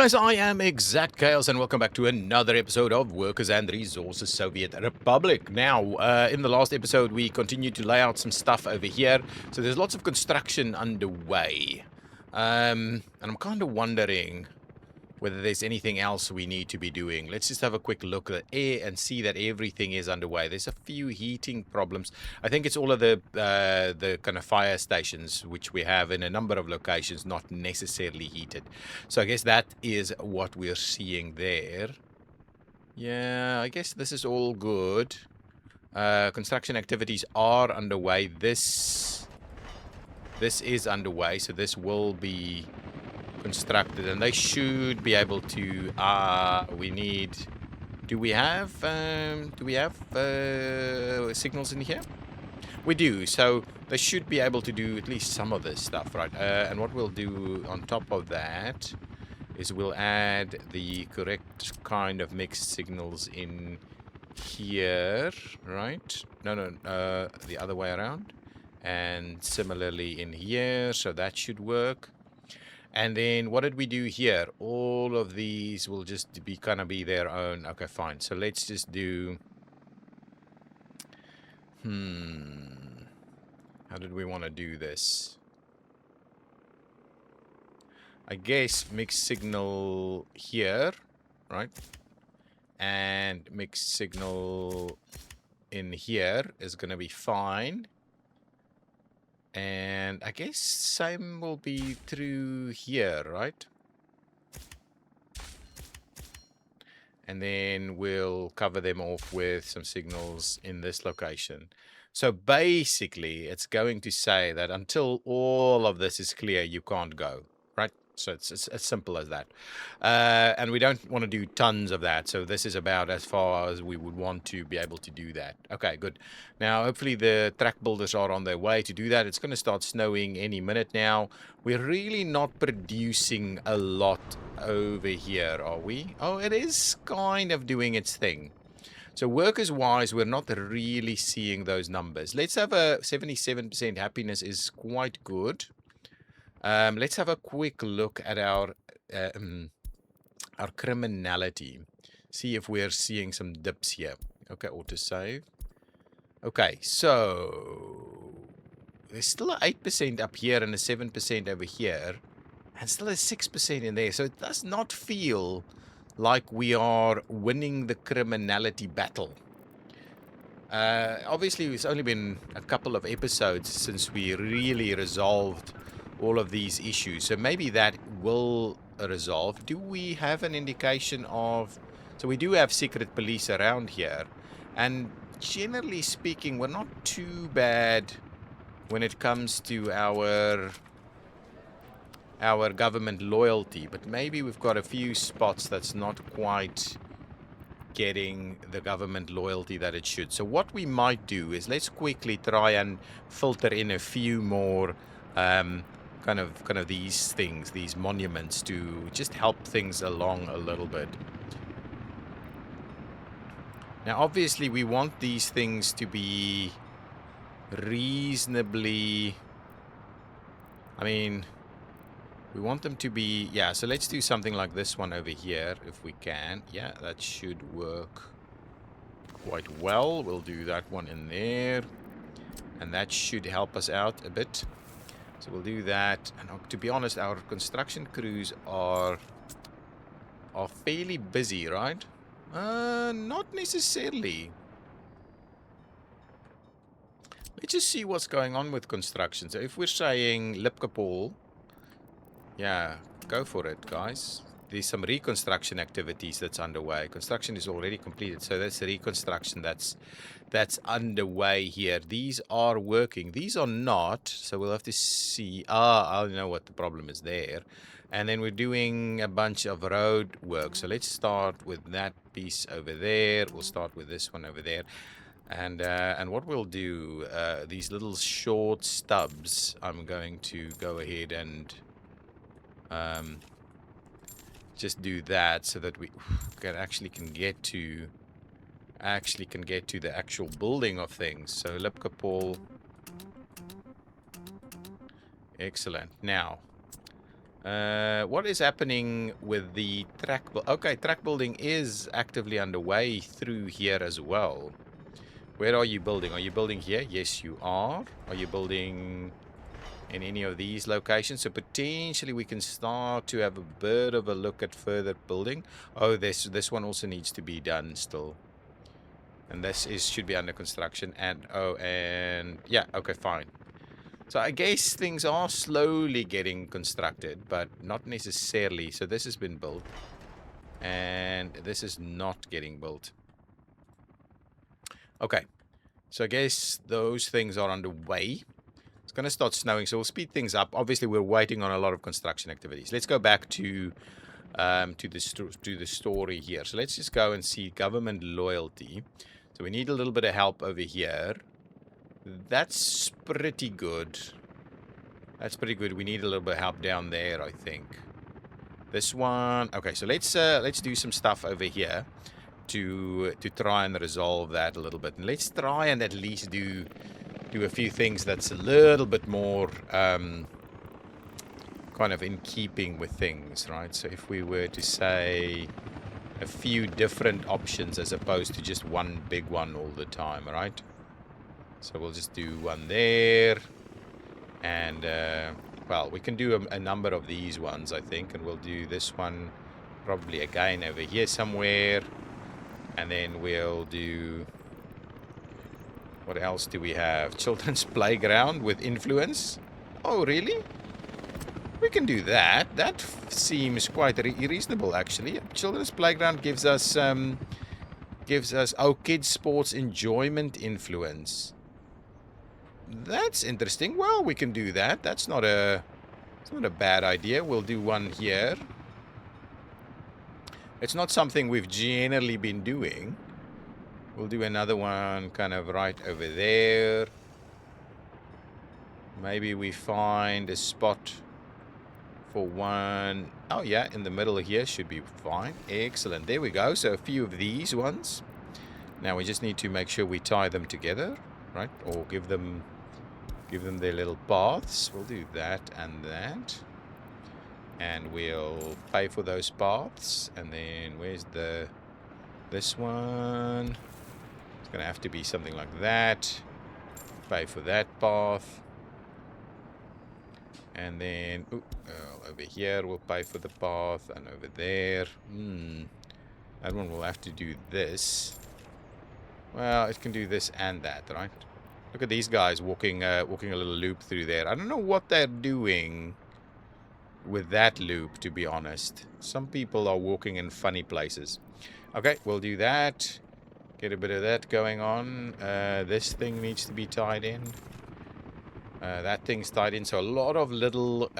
guys, I am ExactChaos and welcome back to another episode of Workers and Resources Soviet Republic. Now, in the last episode, we continued to lay out some stuff over here. So there's lots of construction underway. And I'm kind of wondering whether there's anything else we need to be doing. Let's just have a quick look at air and see that everything is underway. There's a few heating problems. I think it's all of the kind of fire stations which we have in a number of locations not necessarily heated. So I guess that is what we're seeing there. Yeah, I guess this is all good. Construction activities are underway. This is underway, so this will be constructed, and they should be able to. Do we have signals in here? We do, so they should be able to do at least some of this stuff, right? And what we'll do on top of that is we'll add the correct kind of mixed signals in here, right? No, the other way around, and similarly in here, so that should work. And then what did we do here? All of these will just be kind of be their own. Okay, fine. So let's just do. How did we want to do this? I guess mixed signal here, right? And mixed signal in here is going to be fine. And I guess same will be through here, right? And then we'll cover them off with some signals in this location. So basically, it's going to say that until all of this is clear, you can't go, right? So it's as simple as that. And we don't want to do tons of that. So this is about as far as we would want to be able to do that. Okay, good. Now, hopefully the track builders are on their way to do that. It's going to start snowing any minute now. We're really not producing a lot over here, are we? Oh, it is kind of doing its thing. So workers-wise, we're not really seeing those numbers. Let's have a 77% happiness is quite good. Let's have a quick look at our criminality. See if we're seeing some dips here. Okay, autosave. Okay, so there's still an 8% up here and a 7% over here, and still a 6% in there. So it does not feel like we are winning the criminality battle. Obviously, it's only been a couple of episodes since we really resolved all of these issues, so maybe that will resolve. Do we have an indication of... So we do have secret police around here, and generally speaking, we're not too bad when it comes to our government loyalty, but maybe we've got a few spots that's not quite getting the government loyalty that it should. So what we might do is let's quickly try and filter in a few more kind of these things, these monuments, to just help things along a little bit. Now, obviously, we want these things to be reasonably... I mean, we want them to be... Yeah, so let's do something like this one over here, if we can. Yeah, that should work quite well. We'll do that one in there. And that should help us out a bit. So we'll do that. And to be honest, our construction crews are fairly busy, right? Not necessarily. Let's just see what's going on with construction. So if we're saying Lipkapol, yeah, go for it, guys. There's some reconstruction activities that's underway. Construction is already completed, so that's the reconstruction that's underway here. These are working. These are not, so we'll have to see. I know what the problem is there. And then we're doing a bunch of road work. So let's start with that piece over there. We'll start with this one over there. And what we'll do, these little short stubs, I'm going to go ahead and just do that so that we can get to the actual building of things. So Lipkapol, excellent. Now What is happening with the track? Okay, track building is actively underway through here as well. Where are you building? Are you building here? Yes, you are. Are you building in any of these locations? So potentially we can start to have a bit of a look at further building. Oh, this one also needs to be done still. And this should be under construction. And yeah, okay, fine. So I guess things are slowly getting constructed, but not necessarily. So this has been built, and this is not getting built. Okay, so I guess those things are underway. It's going to start snowing, so we'll speed things up. Obviously, we're waiting on a lot of construction activities. Let's go back to the story here. So let's just go and see government loyalty. So we need a little bit of help over here. That's pretty good. That's pretty good. We need a little bit of help down there, I think. This one. Okay, so let's do some stuff over here to try and resolve that a little bit. And let's try and at least do a few things that's a little bit more kind of in keeping with things, right? So if we were to say a few different options as opposed to just one big one all the time, right? So we'll just do one there. And, well, we can do a number of these ones, I think. And we'll do this one probably again over here somewhere. And then we'll do... What else do we have? Children's playground with influence. Oh, really? We can do that. That seems quite reasonable, actually. Children's playground gives us... oh, kids sports enjoyment influence. That's interesting. Well, we can do that. It's not a bad idea. We'll do one here. It's not something we've generally been doing. We'll do another one kind of right over there. Maybe we find a spot for one. Oh, yeah, in the middle here should be fine. Excellent. There we go. So a few of these ones. Now we just need to make sure we tie them together, right? Or give them their little paths. We'll do that and that. And we'll pay for those paths. And then where's this one? It's going to have to be something like that. Pay for that path. And then over here we'll pay for the path. And over there. That one will have to do this. Well, it can do this and that, right? Look at these guys walking a little loop through there. I don't know what they're doing with that loop, to be honest. Some people are walking in funny places. Okay, we'll do that. Get a bit of that going on. This thing needs to be tied in. That thing's tied in. So a lot of little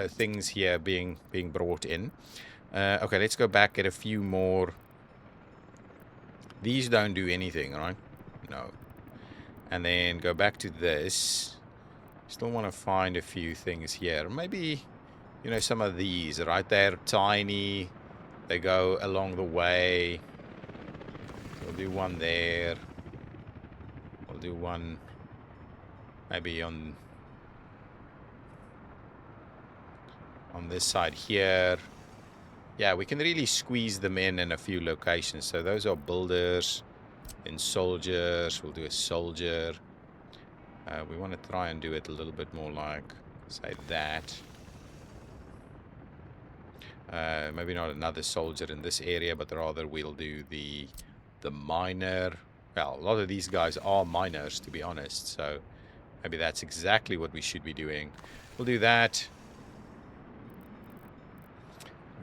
things here being brought in. Okay, let's go back, get a few more. These don't do anything, right? No. And then go back to this. Still want to find a few things here. Maybe, you know, some of these, right? They're tiny. They go along the way. We'll do one there. We'll do one maybe on this side here. Yeah, we can really squeeze them in a few locations. So those are builders and soldiers. We'll do a soldier. We want to try and do it a little bit more like, say, that. Maybe not another soldier in this area, but rather we'll do the miner. Well, a lot of these guys are miners, to be honest. So maybe that's exactly what we should be doing. We'll do that.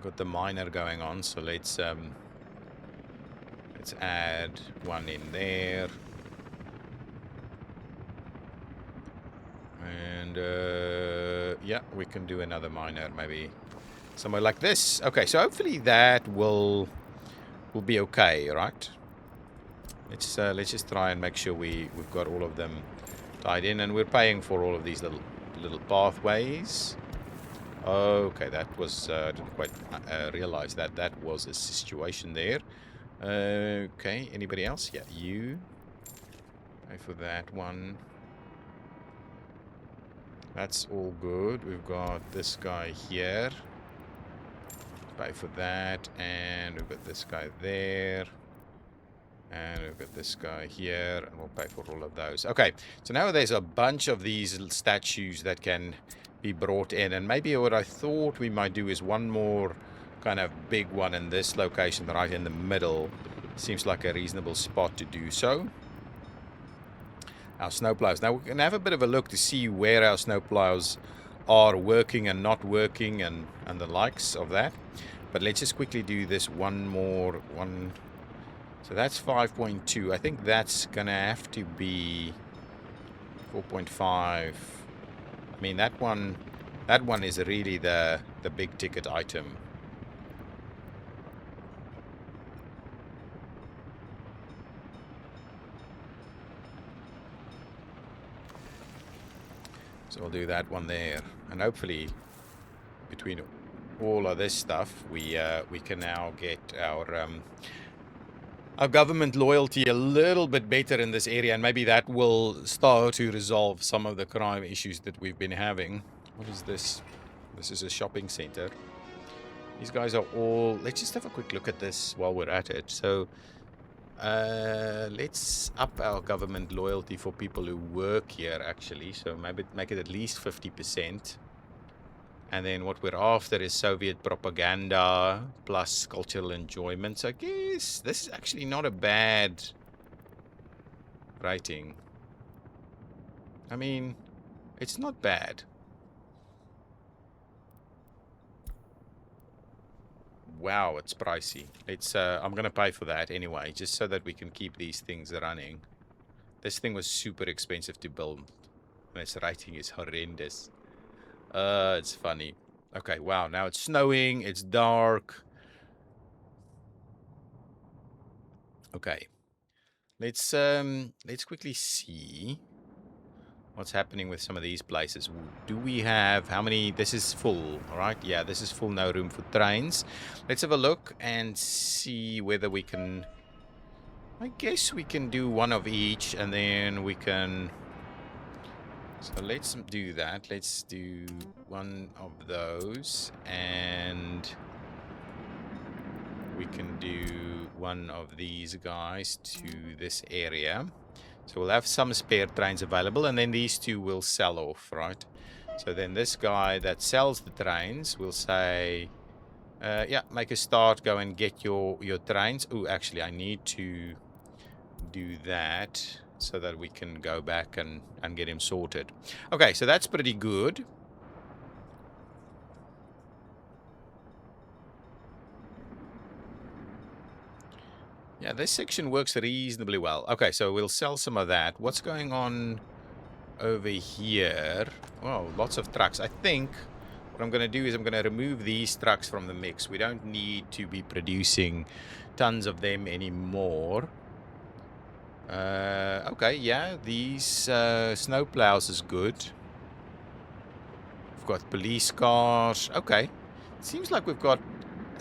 Got the miner going on, so let's add one in there. And yeah, we can do another miner maybe somewhere like this. Okay, so hopefully that will be okay, right? Let's just try and make sure we've got all of them tied in, and we're paying for all of these little pathways. Okay, that was I didn't quite realize that was a situation there. Okay, anybody else? Yeah, you. Pay for that one. That's all good. We've got this guy here. Pay for that. And we've got this guy there. And we've got this guy here. And we'll pay for all of those. Okay. So now there's a bunch of these statues that can be brought in. And maybe what I thought we might do is one more kind of big one in this location right in the middle. Seems like a reasonable spot to do so. Our snowplows. Now we can have a bit of a look to see where our snowplows are working and not working and the likes of that. But let's just quickly do this one more one. So that's 5.2. I think that's gonna have to be 4.5. I mean that one is really the big ticket item. So we'll do that one there, and hopefully between all of this stuff we can now get our government loyalty a little bit better in this area, and maybe that will start to resolve some of the crime issues that we've been having. What is this? This is a shopping center. These guys are all... Let's just have a quick look at this while we're at it. So let's up our government loyalty for people who work here, actually. So maybe make it at least 50%. And then what we're after is Soviet propaganda plus cultural enjoyment. So I guess this is actually not a bad rating. I mean, it's not bad. Wow, it's pricey. It's I'm gonna pay for that anyway, just so that we can keep these things running. This thing was super expensive to build. And its rating is horrendous. It's funny. Okay, wow, now it's snowing, it's dark. Okay. Let's quickly see what's happening with some of these places. Do we have how many? This is full, all right? Yeah, this is full, no room for trains. Let's have a look and see whether we can... I guess we can do one of each, and then we can... So let's do that. Let's do one of those, and we can do one of these guys to this area. So we'll have some spare trains available, and then these two will sell off, right? So then this guy that sells the trains will say, yeah, make a start, go and get your trains. Oh, actually, I need to do that so that we can go back and get him sorted. Okay, so that's pretty good. Yeah, this section works reasonably well. Okay, so we'll sell some of that. What's going on over here? Oh, lots of trucks. I think what I'm going to do is I'm going to remove these trucks from the mix. We don't need to be producing tons of them anymore. Okay, yeah, these snowplows is good. We've got police cars. Okay, it seems like we've got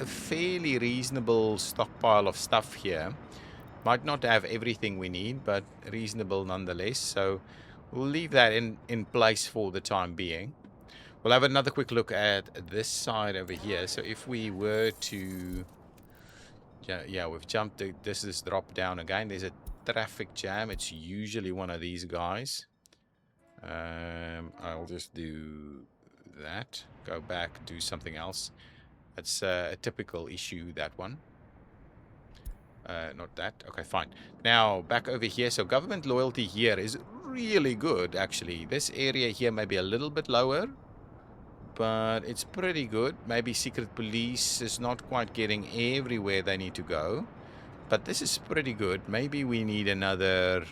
a fairly reasonable stockpile of stuff here. Might not have everything we need, but reasonable nonetheless. So we'll leave that in place for the time being. We'll have another quick look at this side over here. So if we were to... Yeah, we've jumped. This is drop down again. There's a traffic jam. It's usually one of these guys. I'll just do that. Go back, do something else. That's a typical issue, that one. Not that. Okay, fine. Now, back over here. So government loyalty here is really good, actually. This area here may be a little bit lower, but it's pretty good. Maybe secret police is not quite getting everywhere they need to go, but this is pretty good. Maybe we need another...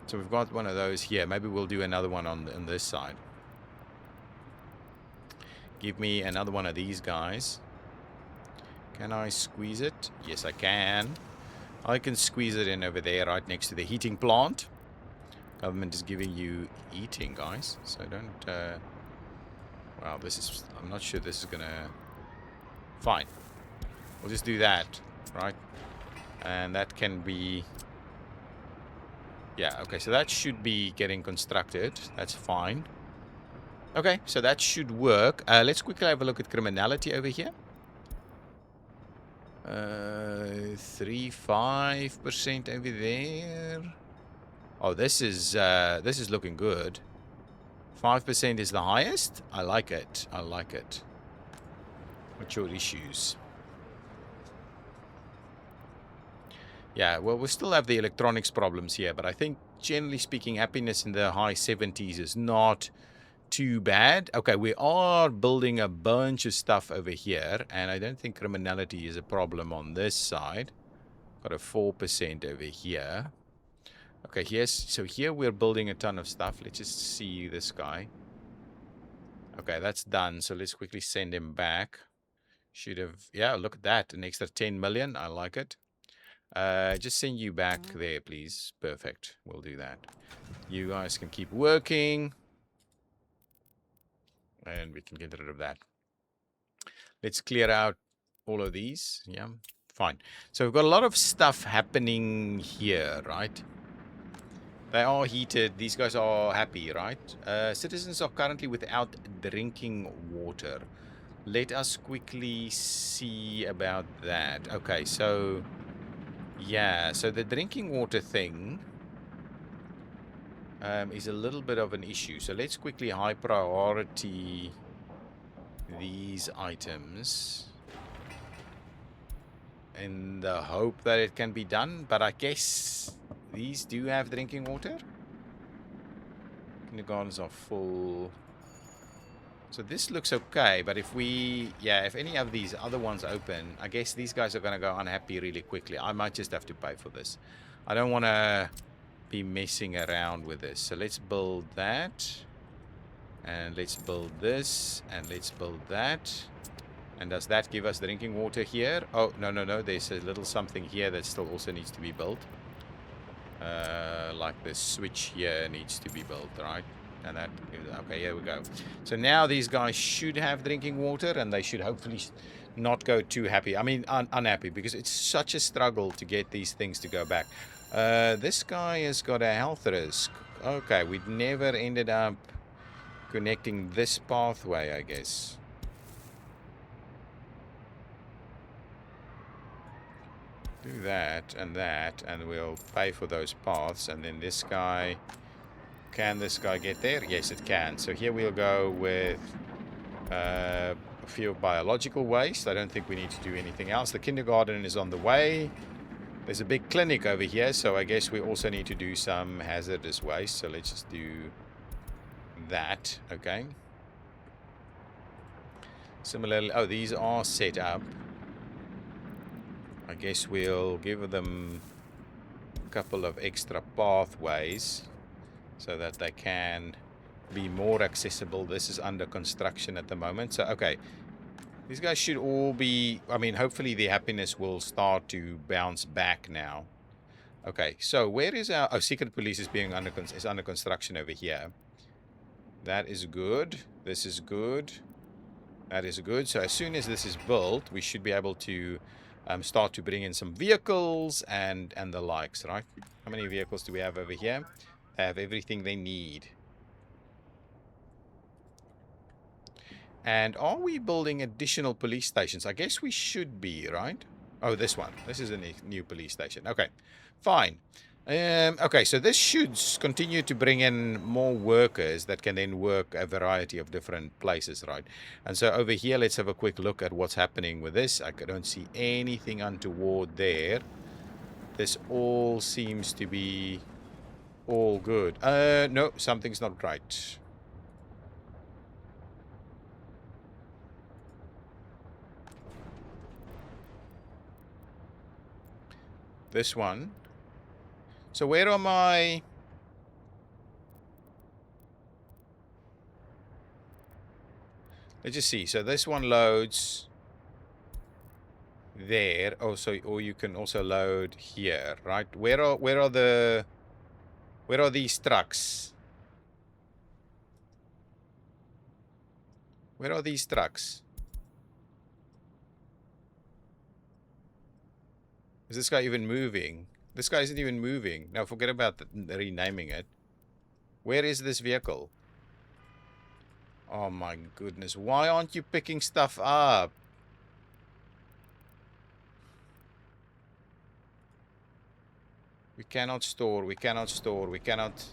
So we've got one of those here. Maybe we'll do another one on this side. Give me another one of these guys. Can I squeeze it? Yes, I can. I can squeeze it in over there right next to the heating plant. Government is giving you eating, guys. So don't... Wow, this is... I'm not sure this is gonna... Fine. We'll just do that, right? And that can be... Yeah, okay, so that should be getting constructed. That's fine. Okay, so that should work. Let's quickly have a look at criminality over here. 35% over there. Oh, this is looking good. 5% is the highest. I like it. I like it. What's your issues? Yeah, well, we still have the electronics problems here, but I think generally speaking, happiness in the high 70s is not too bad. Okay, we are building a bunch of stuff over here, and I don't think criminality is a problem on this side. Got a 4% over here. Okay, so here we're building a ton of stuff. Let's just see this guy. Okay, that's done. So let's quickly send him back. Should have, yeah, look at that. An extra 10 million. I like it. Just send you back there, please. Perfect. We'll do that. You guys can keep working. And we can get rid of that. Let's clear out all of these. Yeah, fine. So we've got a lot of stuff happening here, right? They are heated. These guys are happy, right? Citizens are currently without drinking water. Let us quickly see about that. Okay, so... yeah, so the drinking water thing is a little bit of an issue. So let's quickly high priority these items in the hope that it can be done. But I guess these do have drinking water. Kindergartens are full. So this looks okay, but if we, yeah, if any of these other ones open, I guess these guys are going to go unhappy really quickly. I might just have to pay for this. I don't want to be messing around with this. So let's build that. And let's build this. And let's build that. And does that give us drinking water here? Oh, no, no, no. There's a little something here that still also needs to be built. Like the switch here needs to be built, right? And that, okay, here we go. So now these guys should have drinking water, and they should hopefully not go too happy. I mean, unhappy, because it's such a struggle to get these things to go back. This guy has got a health risk. Okay, we'd never ended up connecting this pathway, I guess. Do that, and we'll pay for those paths. And then this guy... can this guy get there? Yes, it can. So here we'll go with a few biological waste. I don't think we need to do anything else. The kindergarten is on the way. There's a big clinic over here, so I guess we also need to do some hazardous waste. So let's just do that, okay? Similarly, oh, these are set up. I guess we'll give them a couple of extra pathways, so that they can be more accessible. This is under construction at the moment. So, okay. These guys should all be... I mean, hopefully the happiness will start to bounce back now. Okay, so where is our... oh, secret police is being under construction over here. That is good. This is good. That is good. So as soon as this is built, we should be able to start to bring in some vehicles and the likes, right? How many vehicles do we have over here? Have everything they need. And are we building additional police stations? I guess we should be, right? Oh, this one. This is a new police station. Okay, fine. Okay, so this should continue to bring in more workers that can then work a variety of different places, right? And so over here, let's have a quick look at what's happening with this. I don't see anything untoward there. This all seems to be... all good. No, something's not right. This one. So where are my... let's just see. So this one loads there. Also, or you can also load here, right? Where are these trucks? Where are these trucks? Is this guy even moving? This guy isn't even moving. Now forget about renaming it. Where is this vehicle? Oh my goodness. Why aren't you picking stuff up? We cannot store. We cannot store. We cannot...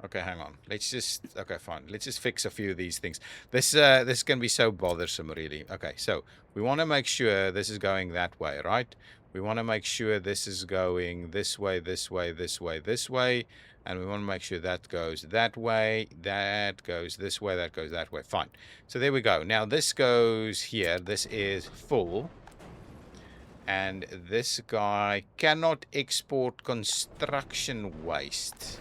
Okay, hang on. Let's just... Okay, fine. Let's just fix a few of these things. This can be so bothersome, really. Okay, so we want to make sure this is going that way, right? We want to make sure this is going this way, this way, this way, this way. And we want to make sure that goes that way, that goes this way, that goes that way. Fine. So there we go. Now this goes here. This is full. And this guy cannot export construction waste.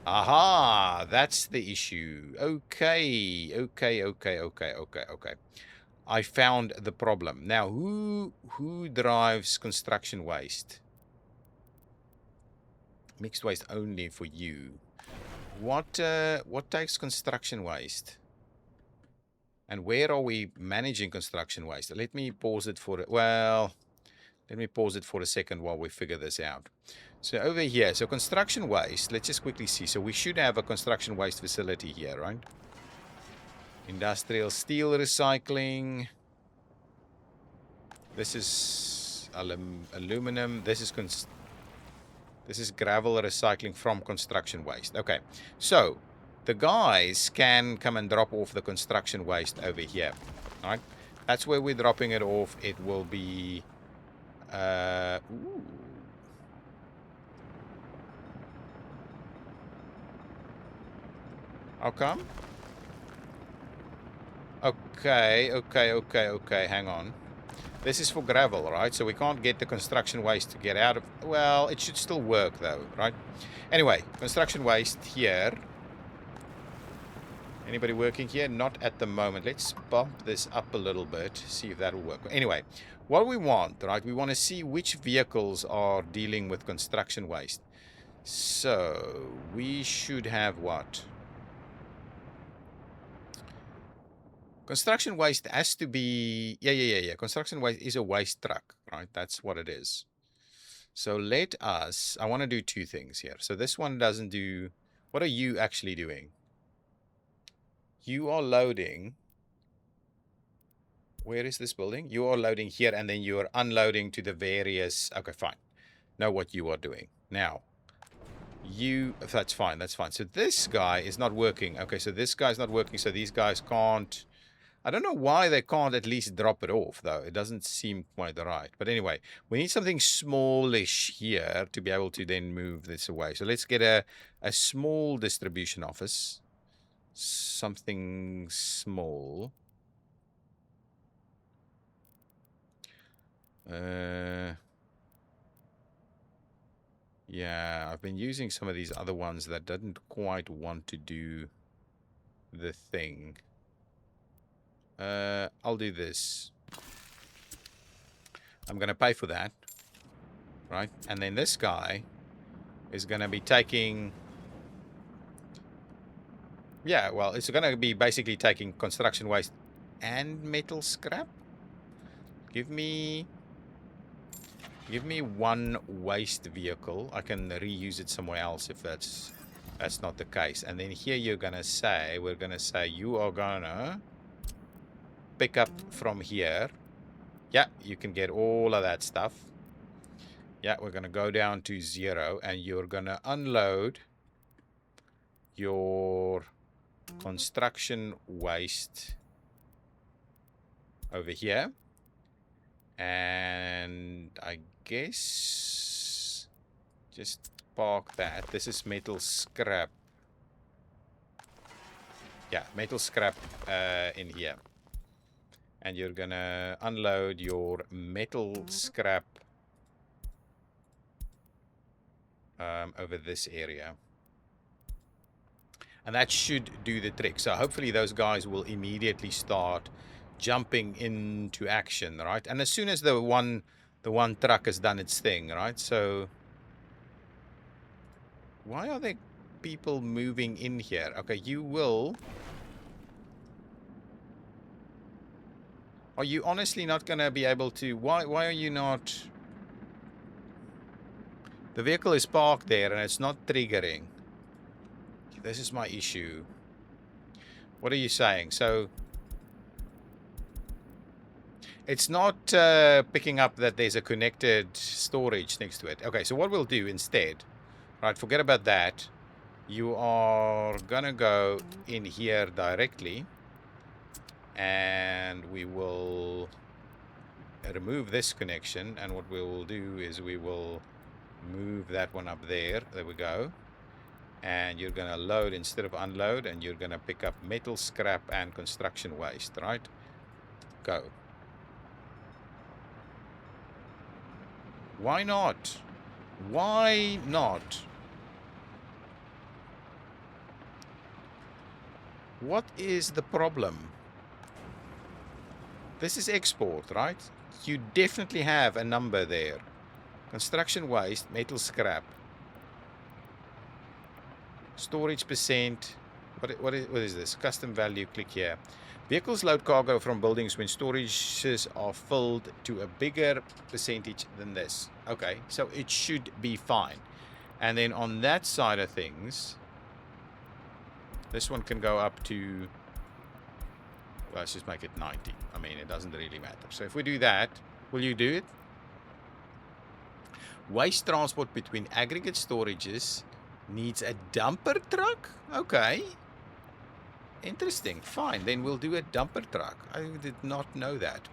Aha, that's the issue. Okay, okay. I found the problem. Now, who drives construction waste? Mixed waste only for you. What takes construction waste? And where are we managing construction waste? Let me pause it for let me pause it for a second while we figure this out. So over here, so construction waste, let's just quickly see. So we should have a construction waste facility here, right? Industrial steel recycling. This is aluminum. This is gravel recycling from construction waste. Okay, so the guys can come and drop off the construction waste over here, all right? That's where we're dropping it off. It will be... ooh. How come? Okay, hang on. This is for gravel, right? So we can't get the construction waste to get out of... Well, it should still work, though, right? Anyway, construction waste here. Anybody working here? Not at the moment. Let's bump this up a little bit, see if that will work. Anyway, what we want, right? We want to see which vehicles are dealing with construction waste. So, we should have what? Construction waste has to be... Yeah. Construction waste is a waste truck, right? That's what it is. So let us... I want to do two things here. So this one doesn't do... What are you actually doing? You are loading... Where is this building? You are loading here, and then you are unloading to the various... Okay, fine. Know what you are doing. Now, you... That's fine, that's fine. So this guy is not working. Okay, so this guy's not working, so these guys can't... I don't know why they can't at least drop it off, though. It doesn't seem quite right. But anyway, we need something smallish here to be able to then move this away. So let's get a small distribution office. Something small. Yeah, I've been using some of these other ones that didn't quite want to do the thing. I'll do this. I'm going to pay for that. Right? And then this guy is going to be taking... Yeah, well, it's going to be basically taking construction waste and metal scrap. Give me one waste vehicle. I can reuse it somewhere else if that's not the case. And then here we're going to say you are going to pick up from here. Yeah, you can get all of that stuff. Yeah, we're going to go down to 0, and you're going to unload your construction waste over here. And I guess just park that. This is metal scrap. Yeah, metal scrap in here. And you're gonna unload your metal scrap over this area. And that should do the trick. So hopefully those guys will immediately start jumping into action, right? And as soon as the one truck has done its thing, right? So why are there people moving in here? Okay, you will... Are you honestly not going to be able to... Why are you not... The vehicle is parked there and it's not triggering. This is my issue. What are you saying? So it's not picking up that there's a connected storage next to it. Okay, so what we'll do instead, right, forget about that. You are gonna go in here directly, and we will remove this connection, and what we will do is we will move that one up there. There we go. And you're gonna load instead of unload, and you're gonna pick up metal scrap and construction waste, right? Go. Why not? Why not? What is the problem? This is export, right? You definitely have a number there. Construction waste, metal scrap. Storage percent. What is this? Custom value, click here. Vehicles load cargo from buildings when storages are filled to a bigger percentage than this. Okay, so it should be fine. And then on that side of things, this one can go up to, well, let's just make it 90. I mean, it doesn't really matter. So if we do that, will you do it? Waste transport between aggregate storages needs a dumper truck? Okay. Interesting. Fine. Then we'll do a dumper truck. I did not know that.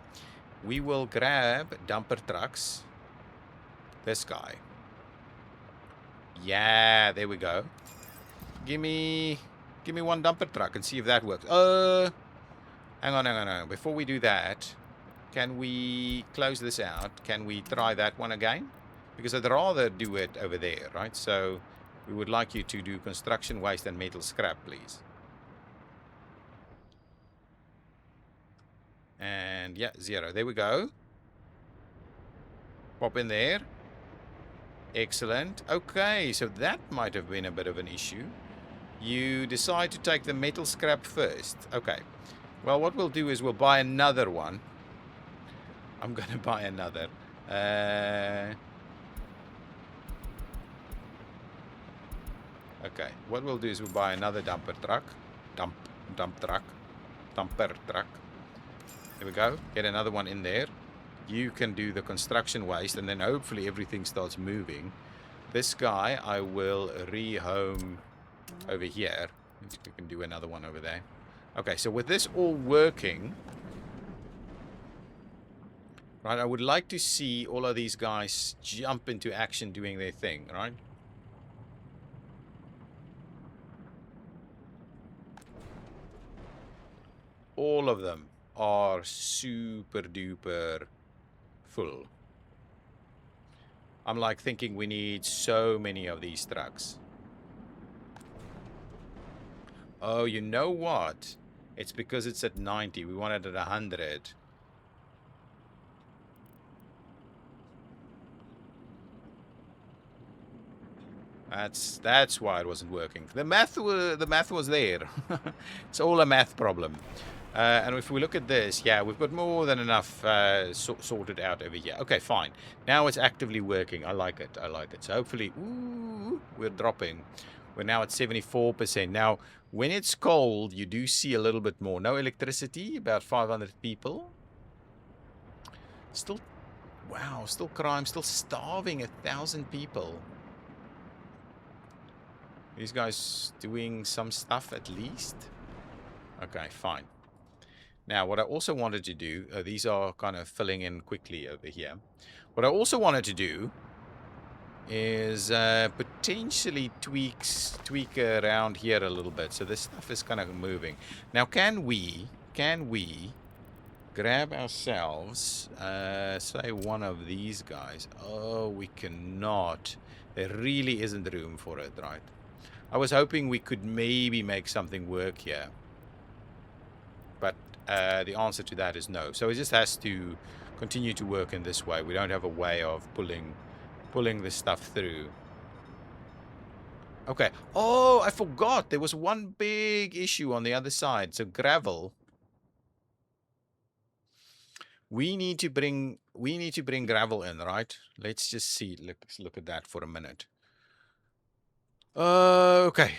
We will grab dumper trucks. This guy. Yeah, there we go. Give me one dumper truck and see if that works. Hang on. Before we do that, can we close this out? Can we try that one again? Because I'd rather do it over there, right? So we would like you to do construction waste and metal scrap, please. And yeah, 0. There we go. Pop in there. Excellent. Okay, so that might have been a bit of an issue. You decide to take the metal scrap first. Okay. Well, what we'll do is we'll buy another one. I'm going to buy another. Okay. What we'll do is we'll buy another dumper truck. Dumper truck. There we go. Get another one in there. You can do the construction waste, and then hopefully everything starts moving. This guy I will rehome over here. We can do another one over there. Okay, so with this all working, right, I would like to see all of these guys jump into action doing their thing, right? All of them are super duper full. I'm like thinking we need so many of these trucks. Oh, you know what? It's because it's at 90. We want it at 100. That's why it wasn't working. The math was there. It's all a math problem. And if we look at this, yeah, we've got more than enough sorted out over here. Okay, fine. Now it's actively working. I like it. So hopefully, ooh, we're dropping. We're now at 74%. Now, when it's cold, you do see a little bit more. No electricity, about 500 people. Still, wow, still crime, still starving 1,000 people. These guys doing some stuff at least. Okay, fine. Now, what I also wanted to do, these are kind of filling in quickly over here. What I also wanted to do is potentially tweak around here a little bit. So this stuff is kind of moving. Now, can we grab ourselves, say one of these guys? Oh, we cannot. There really isn't room for it, right? I was hoping we could maybe make something work here. But the answer to that is no. So it just has to continue to work in this way. We don't have a way of pulling this stuff through. Okay. Oh, I forgot. There was one big issue on the other side. So gravel. We need to bring gravel in, right? Let's just see. Let's look at that for a minute. Okay.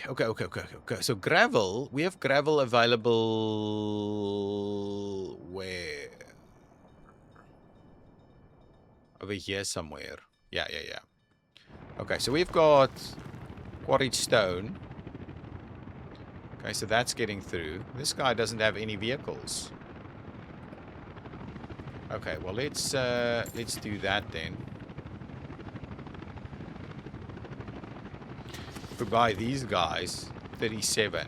So gravel, we have gravel available where? Over here somewhere. Yeah. Okay, so we've got quarried stone. Okay, so that's getting through. This guy doesn't have any vehicles. Okay, well let's do that then. If we buy these guys, 37.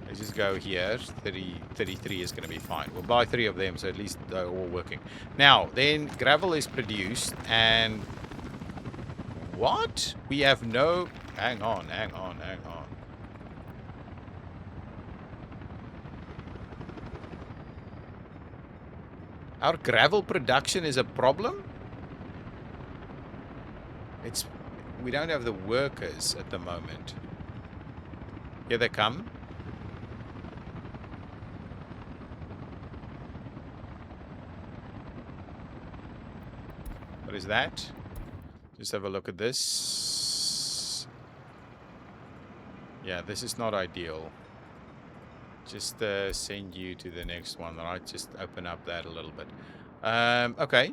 Let's just go here. 33 is going to be fine. We'll buy 3 of them, so at least they're all working. Now, then gravel is produced, and what? We have no... Hang on. Our gravel production is a problem? We don't have the workers at the moment. Here they come. What is that? Just have a look at this. Yeah, this is not ideal. Just send you to the next one, right? Just open up that a little bit. Okay.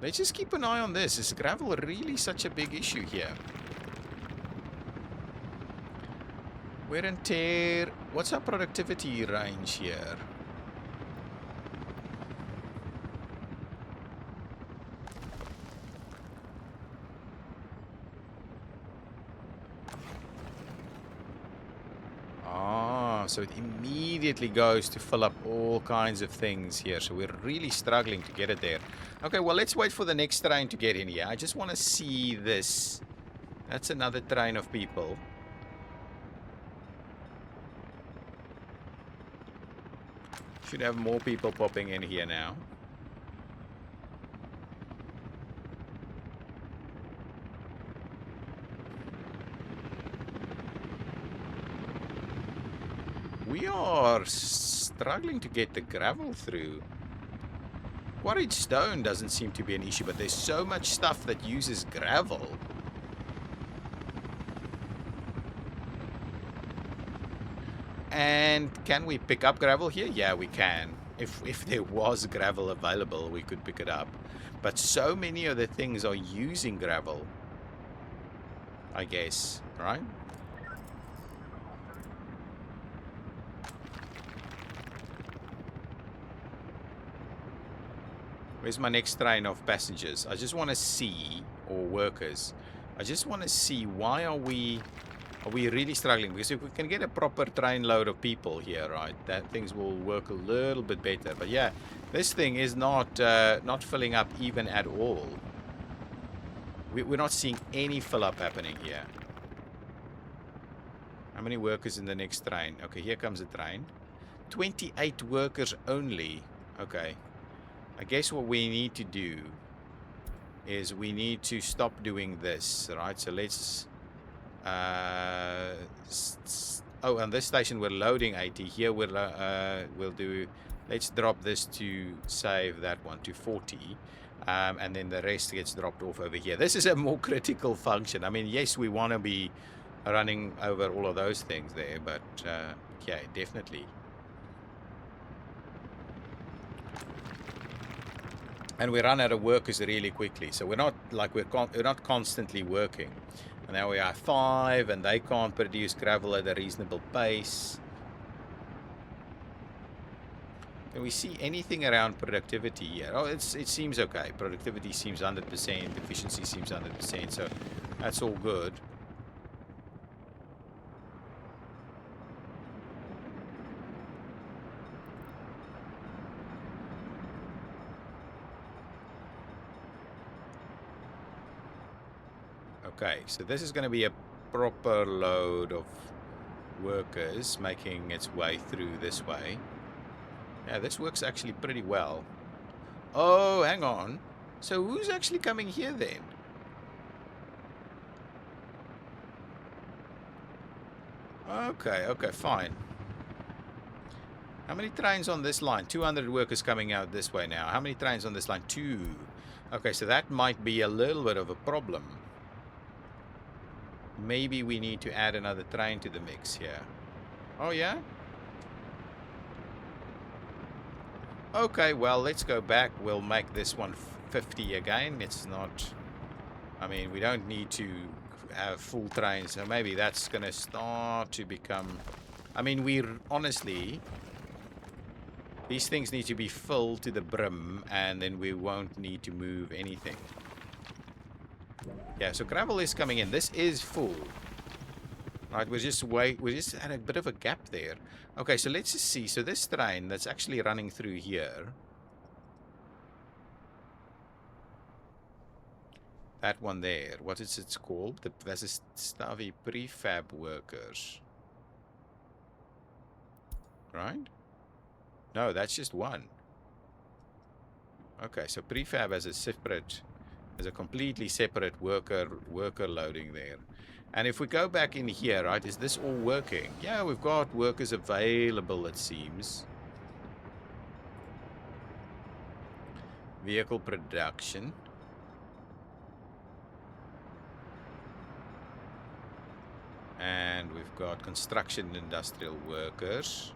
Let's just keep an eye on this. Is gravel really such a big issue here? Wear and tear. What's our productivity range here? So it immediately goes to fill up all kinds of things here. So we're really struggling to get it there. Okay, well, let's wait for the next train to get in here. I just want to see this. That's another train of people. Should have more people popping in here now. We are struggling to get the gravel through. Quarried stone doesn't seem to be an issue, but there's so much stuff that uses gravel. And can we pick up gravel here? Yeah, we can. If there was gravel available, we could pick it up. But so many of the things are using gravel, I guess, right? Where's my next train of passengers? I just want to see, or workers. I just want to see, why are we really struggling? Because if we can get a proper train load of people here, right, that things will work a little bit better. But yeah, this thing is not filling up even at all. We're not seeing any fill up happening here. How many workers in the next train? Okay, here comes a train. 28 workers only. Okay. I guess what we need to do is we need to stop doing this, right? So let's... oh, on this station we're loading 80. Here we'll do... Let's drop this to save that one to 40. And then the rest gets dropped off over here. This is a more critical function. I mean, yes, we want to be running over all of those things there, but yeah, definitely. And we run out of workers really quickly, so we're not like we're not constantly working. And now we are 5, and they can't produce gravel at a reasonable pace. Can we see anything around productivity here? Oh, it seems okay. Productivity seems 100%. Efficiency seems 100%. So that's all good. Okay, so this is going to be a proper load of workers making its way through this way. Yeah, this works actually pretty well. Oh, hang on. So who's actually coming here then? Okay, fine. How many trains on this line? 200 workers coming out this way now. How many trains on this line? 2. Okay, so that might be a little bit of a problem. Maybe we need to add another train to the mix here. Oh, yeah? Okay, well, let's go back. We'll make this one 50 again. It's not... I mean, we don't need to have full trains. So maybe that's going to start to become... I mean, honestly... These things need to be filled to the brim, and then we won't need to move anything. Yeah, so gravel is coming in. This is full. Right, we just had a bit of a gap there. Okay, so let's just see. So this train that's actually running through here. That one there. What is it called? That's a Stavi prefab workers. Right? No, that's just one. Okay, so prefab has a completely separate worker loading there. And if we go back in here, right, is this all working? Yeah, we've got workers available, it seems. Vehicle production. And we've got construction industrial workers.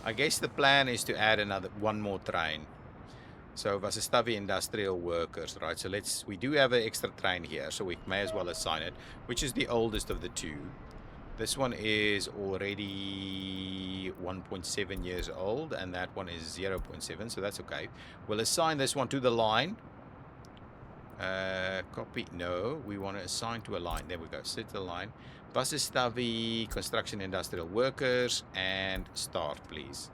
I guess the plan is to add one more train. So Vasastavi industrial workers, right? So we do have an extra train here, so we may as well assign it, which is the oldest of the two. This one is already 1.7 years old, and that one is 0.7, so that's okay. We'll assign this one to the line. Copy, no, we want to assign to a line. There we go, set the line. Vasastavi construction industrial workers, and start, please.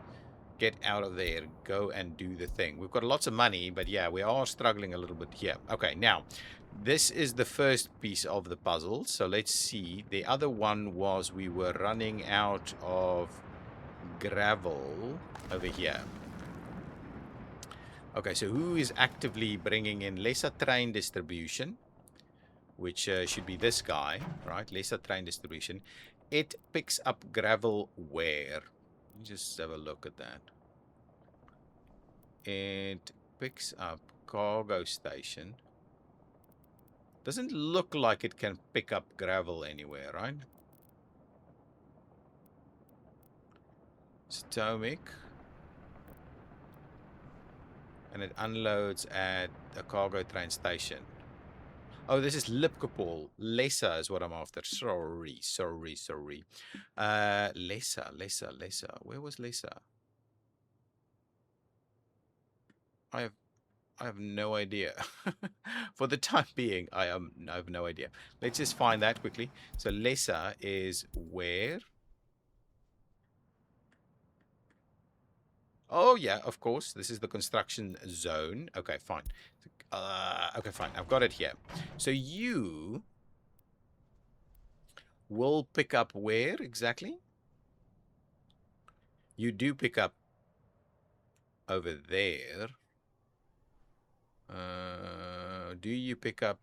Get out of there. Go and do the thing. We've got lots of money, but yeah, we are struggling a little bit here. Okay, now, this is the first piece of the puzzle. So let's see. The other one was we were running out of gravel over here. Okay, so who is actively bringing in lesser train distribution? Which should be this guy, right? Lesser train distribution. It picks up gravel where? Just have a look at that. It picks up cargo station. Doesn't look like it can pick up gravel anywhere, right? Stomach. And it unloads at a cargo train station. Oh, this is Lipkopol. Lesser is what I'm after. Sorry. Lesser. Where was Lesser? I have no idea. For the time being, I have no idea. Let's just find that quickly. So Lesser is where? Oh yeah, of course. This is the construction zone. Okay, fine. Okay, fine. I've got it here. So you will pick up where exactly? You do pick up over there. Do you pick up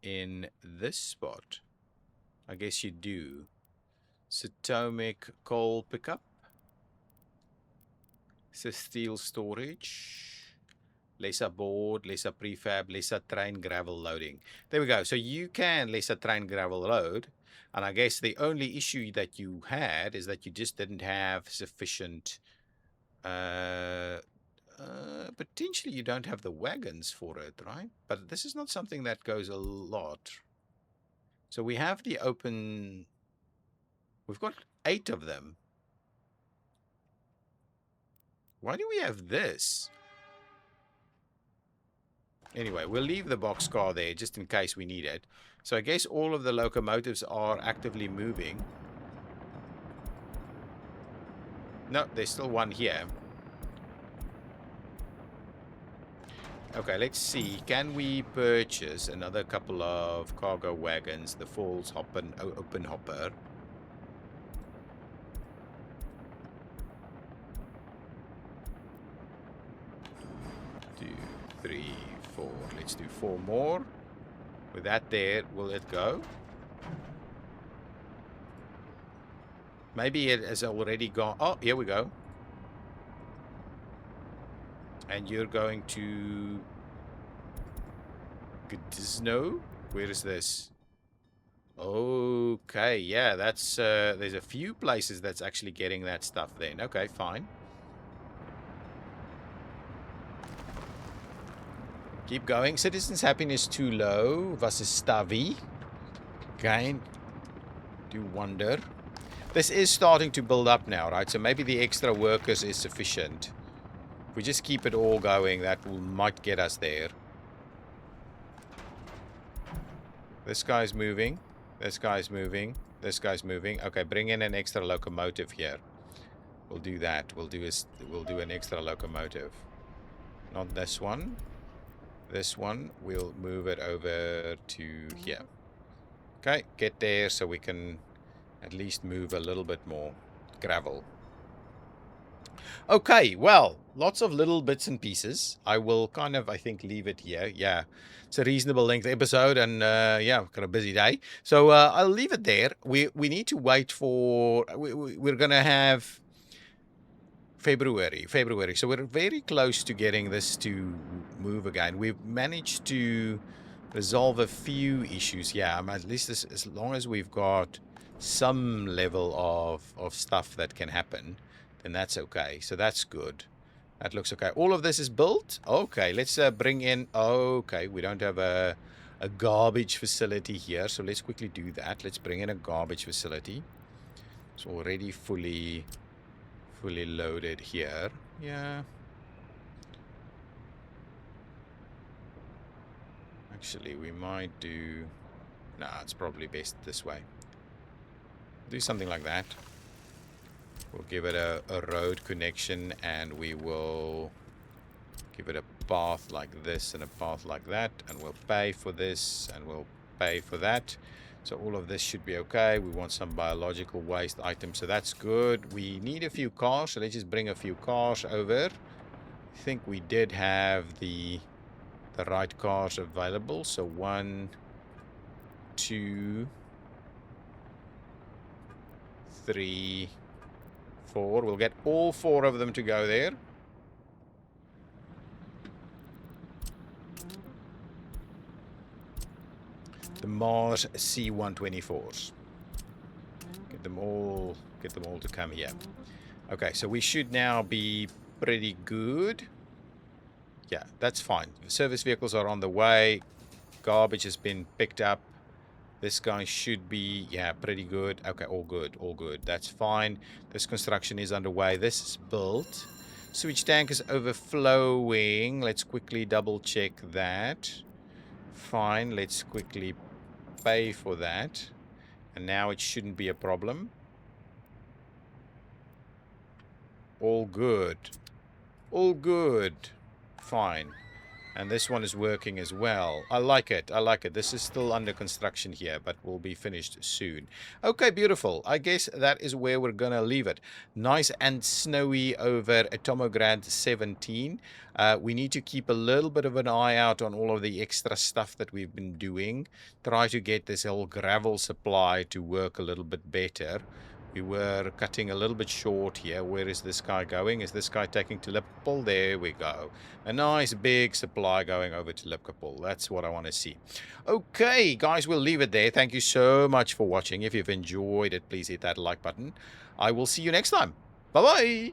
in this spot? I guess you do. Satomic coal pickup. So steel storage. Lesser board, lesser prefab, lesser train gravel loading. There we go. So you can lesser train gravel load. And I guess the only issue that you had is that you just didn't have sufficient... potentially you don't have the wagons for it, right? But this is not something that goes a lot. So we have the open... We've got 8 of them. Why do we have this? Anyway, we'll leave the boxcar there just in case we need it. So I guess all of the locomotives are actively moving. No, there's still one here. Okay, let's see. Can we purchase another couple of cargo wagons? The Falls Open Hopper. 2, 3, 4. Let's do 4 more. With that there, will it go? Maybe it has already gone. Oh, here we go. And you're going to Cornoe? Where is this? Okay, yeah, that's there's a few places that's actually getting that stuff then. Okay, fine. Keep going. Citizens' happiness too low. Was is Stavi? Again, do wonder. This is starting to build up now, right? So maybe the extra workers is sufficient. If we just keep it all going, that might get us there. This guy's moving. This guy's moving. This guy's moving. Okay, bring in an extra locomotive here. We'll do that. We'll do an extra locomotive. Not this one. This one, we'll move it over to here. Okay, get there so we can at least move a little bit more gravel. Okay, well, lots of little bits and pieces. I will kind of, I think, leave it here. Yeah, it's a reasonable length episode, and yeah, got a busy day. So I'll leave it there. We need to wait for, we're going to have February. So we're very close to getting this to move again. We've managed to resolve a few issues. Yeah, at least as long as we've got some level of stuff that can happen, then that's okay. So that's good. That looks okay. All of this is built. Okay, let's bring in... Okay, we don't have a garbage facility here, so let's quickly do that. Let's bring in a garbage facility. It's already fully loaded here. Yeah. Actually, we might do... Nah, it's probably best this way. Do something like that. We'll give it a road connection, and we will give it a path like this and a path like that, and we'll pay for this and we'll pay for that. So all of this should be okay. We want some biological waste items, so that's good. We need a few cars, so let's just bring a few cars over. I think we did have the right cars available. So 1, 2, 3, 4. We'll get all 4 of them to go there. The Mars C-124s. Get them all to come here. Okay, so we should now be pretty good. Yeah, that's fine. Service vehicles are on the way. Garbage has been picked up. This guy should be, yeah, pretty good. Okay, all good, all good. That's fine. This construction is underway. This is built. Sewage tank is overflowing. Let's quickly double check that. Fine, let's quickly pay for that. And now it shouldn't be a problem. All good. All good. Fine. And this one is working as well. I like it. I like it. This is still under construction here, but will be finished soon. Okay, beautiful. I guess that is where we're going to leave it. Nice and snowy over Atomograd 17. We need to keep a little bit of an eye out on all of the extra stuff that we've been doing. Try to get this whole gravel supply to work a little bit better. We were cutting a little bit short here. Where is this guy going? Is this guy taking to Liverpool? There we go. A nice big supply going over to Liverpool. That's what I want to see. Okay, guys, we'll leave it there. Thank you so much for watching. If you've enjoyed it, please hit that like button. I will see you next time. Bye-bye.